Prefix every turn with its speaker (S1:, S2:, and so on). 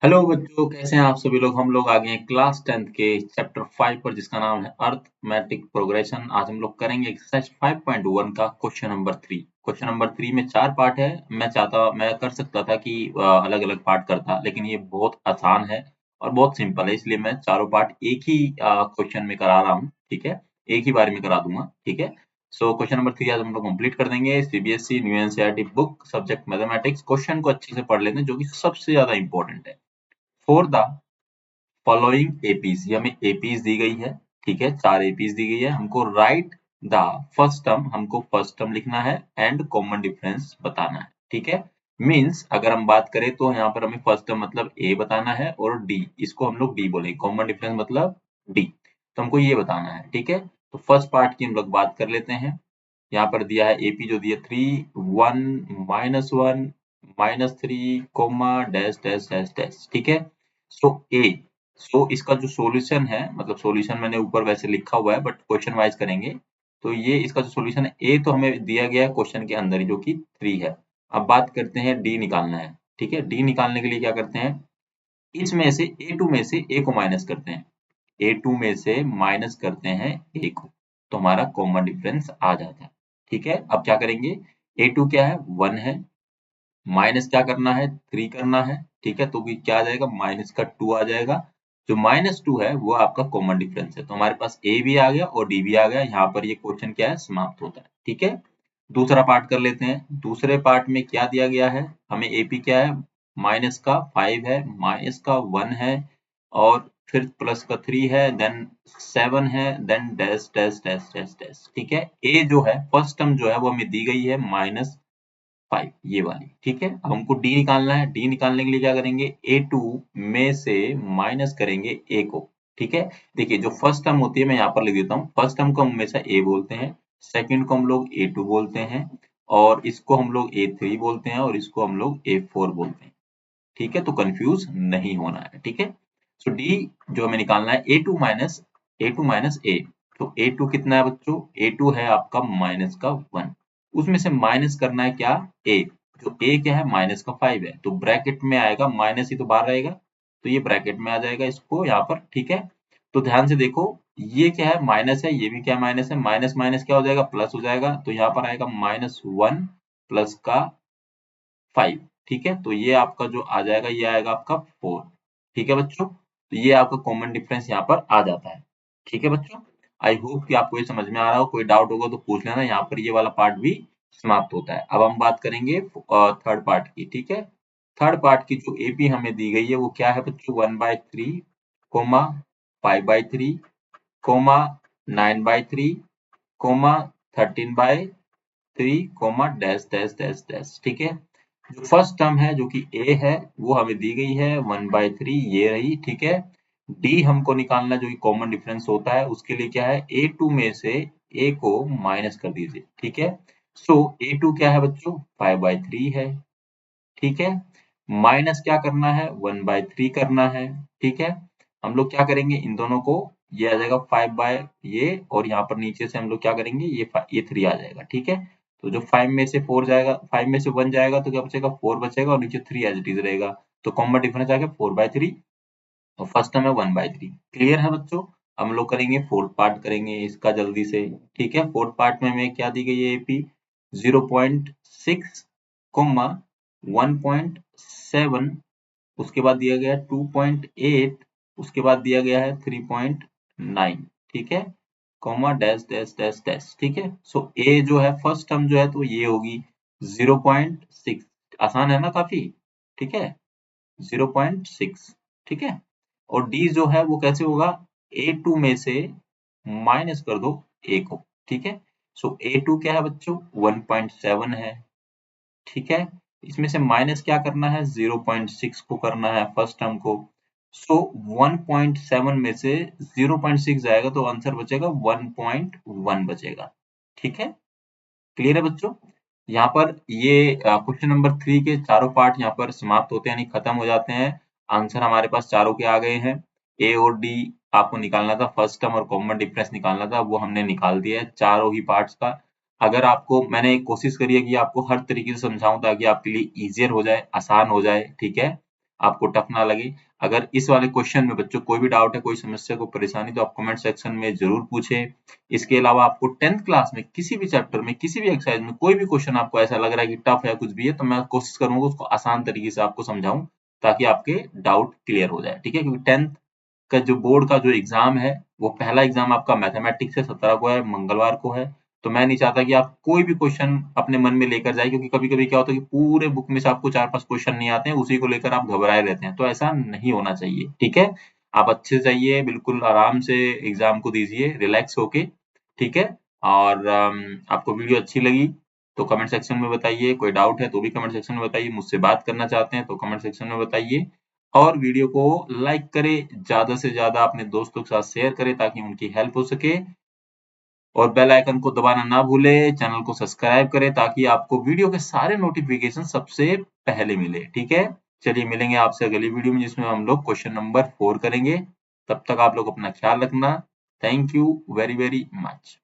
S1: Hello बच्चों, कैसे हैं आप सभी लोग। हम लोग आ गए हैं क्लास 10th के चैप्टर 5 पर, जिसका नाम है अर्थमेटिक प्रोग्रेशन। आज हम लोग करेंगे एक्सरसाइज 5.1 का क्वेश्चन नंबर 3। क्वेश्चन नंबर 3 में 4 पार्ट है। मैं कर सकता था कि अलग अलग पार्ट करता, लेकिन ये बहुत आसान है और बहुत सिंपल है, इसलिए मैं चारों पार्ट एक ही क्वेश्चन में करा रहा हूँ। ठीक है, एक ही बार में करा दूंगा। ठीक है, सो क्वेश्चन नंबर 3 आज हम लोग कंप्लीट कर देंगे। CBSE new NCERT book, subject mathematics. Question को अच्छे से पढ़ लेते हैं, जो कि सबसे ज्यादा इंपॉर्टेंट है। फॉर द फॉलोइंग एपीज, ये हमें एपीज दी गई है। ठीक है, 4 एपीज दी गई है हमको। राइट द फर्स्ट टर्म, हमको फर्स्ट टर्म लिखना है एंड कॉमन डिफरेंस बताना है। ठीक है, मींस अगर हम बात करें तो यहाँ पर हमें फर्स्ट टर्म मतलब ए बताना है, और डी, इसको हम लोग डी बोलेंगे। कॉमन डिफरेंस मतलब डी, तो हमको ये बताना है। ठीक है, तो फर्स्ट पार्ट की हम लोग बात कर लेते हैं। यहाँ पर दिया है एपी, जो दिया 3 1 -1 -3 comma dash dash dash dash. ठीक है, सो ए, सो इसका जो सॉल्यूशन है, मतलब सॉल्यूशन मैंने ऊपर वैसे लिखा हुआ है, बट क्वेश्चन वाइज करेंगे। तो ये इसका जो सॉल्यूशन है ए, तो हमें दिया गया है क्वेश्चन के अंदर ही, जो कि 3 है। अब बात करते हैं डी निकालना है। ठीक है, डी निकालने के लिए क्या करते हैं, इसमें से A2 में से ए को माइनस करते हैं। A2 में से माइनस करते हैं ए को, तो हमारा कॉमन डिफरेंस आ जाता है। ठीक है, अब क्या करेंगे, A2 क्या है, 1 है, माइनस क्या करना है, 3 करना है। ठीक है, तो भी क्या आ जाएगा, माइनस का 2 आ जाएगा। जो -2 है वो आपका कॉमन डिफरेंस है, तो हमारे पास ए भी आ गया और डी भी आ गया। यहाँ पर ये क्वेश्चन क्या है, समाप्त होता है। ठीक है, दूसरा पार्ट कर लेते हैं। दूसरे पार्ट में क्या दिया गया है, हमें एपी क्या है, माइनस का 5 है, माइनस का 1 है, और फिर प्लस का 3 है, देन 7 है, then dash dash dash dash dash. ठीक है, ए जो है फर्स्ट टर्म जो है वो हमें दी गई है -5, ये वाली। ठीक है, अब हमको डी निकालना है। डी निकालने के लिए क्या करेंगे, A2 में से माइनस करेंगे ए को। ठीक है, देखिए जो फर्स्ट टर्म होती है, मैं यहाँ पर लिख देता हूँ। फर्स्ट टर्म को हम हमेशा ए बोलते हैं, सेकंड को हम लोग A2 बोलते हैं, और इसको हम लोग A3 बोलते हैं, और इसको हम लोग A4 बोलते हैं। ठीक है, तो कंफ्यूज नहीं होना है। ठीक है, सो डी जो हमें निकालना है, A2 माइनस ए। तो A2 कितना है बच्चों, A2 है आपका माइनस का 1, उसमें से माइनस करना है क्या, ए। जो ए क्या है, माइनस का 5 है, तो ब्रैकेट में आएगा, माइनस ही तो बाहर रहेगा, तो ये ब्रैकेट में आ जाएगा इसको यहाँ पर। ठीक है, तो ध्यान से देखो, ये क्या है, माइनस है, ये भी क्या माइनस है, माइनस माइनस क्या हो जाएगा, प्लस हो जाएगा। तो यहाँ पर आएगा -1 प्लस का 5। ठीक है, तो ये आपका जो आ जाएगा, ये आएगा आपका 4। ठीक है बच्चों, तो ये आपका कॉमन डिफरेंस यहाँ पर आ जाता है। ठीक है बच्चों, आई होप कि आपको ये समझ में आ रहा हो। कोई डाउट होगा तो पूछ लेना। यहाँ पर ये वाला पार्ट भी समाप्त होता है। अब हम बात करेंगे थर्ड पार्ट की। ठीक है, थर्ड पार्ट की जो एपी हमें दी गई है वो क्या है बच्चों, 1/3 comma 5/3 comma 9/3 comma 13/3 comma dash dash dash dash. ठीक है, जो फर्स्ट टर्म है जो कि ए है, वो हमें दी गई है 1/3, ये रही। ठीक है, डी हमको निकालना, जो कि कॉमन डिफरेंस होता है, उसके लिए क्या है, A2 में से ए को माइनस कर दीजिए। ठीक है, सो A2 क्या है बच्चों, 5/3 है। ठीक है, माइनस क्या करना है, 1/3 करना है। ठीक है, हम लोग क्या करेंगे, इन दोनों को, ये आ जाएगा 5 बाय ये, और यहाँ पर नीचे से हम लोग क्या करेंगे, ये 3 आ जाएगा। ठीक है, तो जो 5 में से 4 जाएगा, 5 में से 1 जाएगा, तो क्या बचेगा, 4 बचेगा, और नीचे 3 एज इट इज रहेगा। तो कॉमन डिफरेंस आ गया 4/3, और फर्स्ट टर्म है 1/3। क्लियर है बच्चों। हम लोग करेंगे फोर्थ पार्ट, करेंगे इसका जल्दी से। ठीक है, फोर्थ पार्ट में हमें क्या दी गई है, एपी 0.6 कोमा 1.7, उसके बाद दिया गया है 2.8, उसके बाद दिया गया है 3.9। ठीक है, comma dash dash dash dash. ठीक है, सो ए जो है फर्स्ट टर्म जो है, तो ये होगी 0.6। आसान है ना काफी। ठीक है, 0.6। ठीक है, और डी जो है वो कैसे होगा, A2 में से माइनस कर दो ए को। ठीक है, सो A2 क्या है बच्चों, 1.7 है। ठीक है, इसमें से माइनस क्या करना है, 0.6 को करना है, फर्स्ट टर्म को। सो 1.7 में से 0.6 जाएगा, तो आंसर बचेगा 1.1 बचेगा। ठीक है, क्लियर है बच्चों। यहाँ पर ये क्वेश्चन नंबर 3 के चारों पार्ट यहाँ पर समाप्त होते हैं, यानी खत्म हो जाते हैं। आंसर हमारे पास चारों के आ गए हैं। ए और डी आपको निकालना था, फर्स्ट टर्म और कॉमन डिफरेंस निकालना था, वो हमने निकाल दिया है चारों ही पार्ट्स का। अगर आपको, मैंने एक कोशिश करी है कि आपको हर तरीके से समझाऊं ताकि आपके लिए इजियर हो जाए, आसान हो जाए। ठीक है, आपको टफ ना लगे। अगर इस वाले क्वेश्चन में बच्चों कोई भी डाउट है, कोई समस्या, कोई परेशानी, तो आप कमेंट सेक्शन में जरूर पूछें। इसके अलावा आपको 10th क्लास में किसी भी चैप्टर में, किसी भी एक्सरसाइज में कोई भी क्वेश्चन आपको ऐसा लग रहा है कि टफ है, कुछ भी है, तो मैं कोशिश करूंगा उसको आसान तरीके से आपको समझाऊं ताकि आपके डाउट क्लियर हो जाए। ठीक है, क्योंकि 10th का जो बोर्ड का जो एग्जाम है, वो पहला एग्जाम आपका मैथमेटिक्स है, 17 को है, मंगलवार को है। तो मैं नहीं चाहता कि आप कोई भी क्वेश्चन अपने मन में लेकर जाए, क्योंकि कभी कभी क्या होता है कि पूरे बुक में से आपको 4-5 क्वेश्चन नहीं आते हैं, उसी को लेकर आप घबराए रहते हैं। तो ऐसा नहीं होना चाहिए। ठीक है, आप अच्छे से जाइए, बिल्कुल आराम से एग्जाम को दीजिए, रिलैक्स होके। ठीक है, और आपको वीडियो अच्छी लगी तो कमेंट सेक्शन में बताइए, कोई डाउट है तो भी कमेंट सेक्शन में बताइए, मुझसे बात करना चाहते हैं तो कमेंट सेक्शन में बताइए, और वीडियो को लाइक करें, ज्यादा से ज्यादा अपने दोस्तों के साथ शेयर करें ताकि उनकी हेल्प हो सके, और बेल आइकन को दबाना ना भूलें, चैनल को सब्सक्राइब करें ताकि आपको वीडियो के सारे नोटिफिकेशन सबसे पहले मिले। ठीक है, चलिए मिलेंगे आपसे अगली वीडियो में जिसमें हम लोग क्वेश्चन नंबर 4 करेंगे। तब तक आप लोग अपना ख्याल रखना। Thank you very very much.